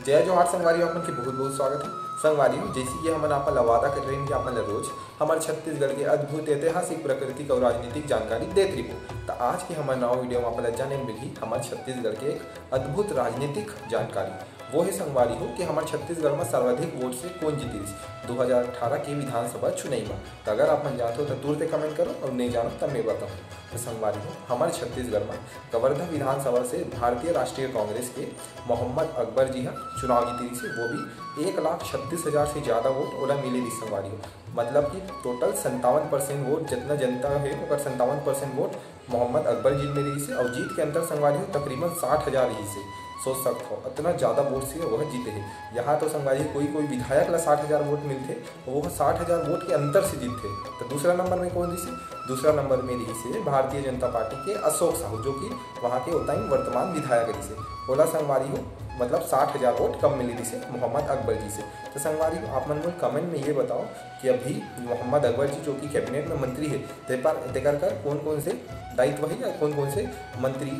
जय जोहार संगवारी आपन के बहुत बहुत स्वागत है। संगवारी जैसे कि हम आपन वादा कर रहे हैं कि अपन रोज हमारे छत्तीसगढ़ के अद्भुत ऐतिहासिक प्राकृतिक और राजनीतिक जानकारी देते रहो। तो आज के हमारे नवा वीडियो में अपन जाने मिली हमारे छत्तीसगढ़ के एक अद्भुत राजनीतिक जानकारी। वो है संगवारी हो कि हमारे छत्तीसगढ़ में सर्वाधिक वोट से कौन जीती 2018 के विधानसभा चुनाव में। तो अगर आप जानते हो तो तुरंत कमेंट करो और नहीं जानो तब मैं बताऊँ। तो संगवारी हो हमारे छत्तीसगढ़ में कवर्धा विधानसभा से भारतीय राष्ट्रीय कांग्रेस के मोहम्मद अकबर जी हैं चुनाव जीती से, वो भी 1,36,000 से ज़्यादा वोट ओला मिले थी संगवारी हो। मतलब कि टोटल 57% वोट जितना जनता है वो 57% वोट मोहम्मद अकबर जी मिली से, और जीत के अंतर संगवारी हो तकरीबन 60,000 ही से। सोच सकते हो इतना ज़्यादा वोट से वह जीते हैं। यहाँ तो संगवारी कोई विधायक ला 60,000 वोट मिलते, वो 60,000 वोट के अंतर से जीतते। तो दूसरा नंबर में कौन रही से? दूसरा नंबर में रही से भारतीय जनता पार्टी के अशोक साहू, जो कि वहाँ के उतना ही वर्तमान विधायक रही से। ओला संगवारी हो मतलब 60,000 वोट कम मिली थी से मोहम्मद अकबर जी से। तो संगवारी हो आप मन कमेंट में ये बताओ कि अभी मोहम्मद अकबर जी जो कि कैबिनेट में मंत्री है तेकर कौन कौन से दायित्व है या कौन कौन से मंत्री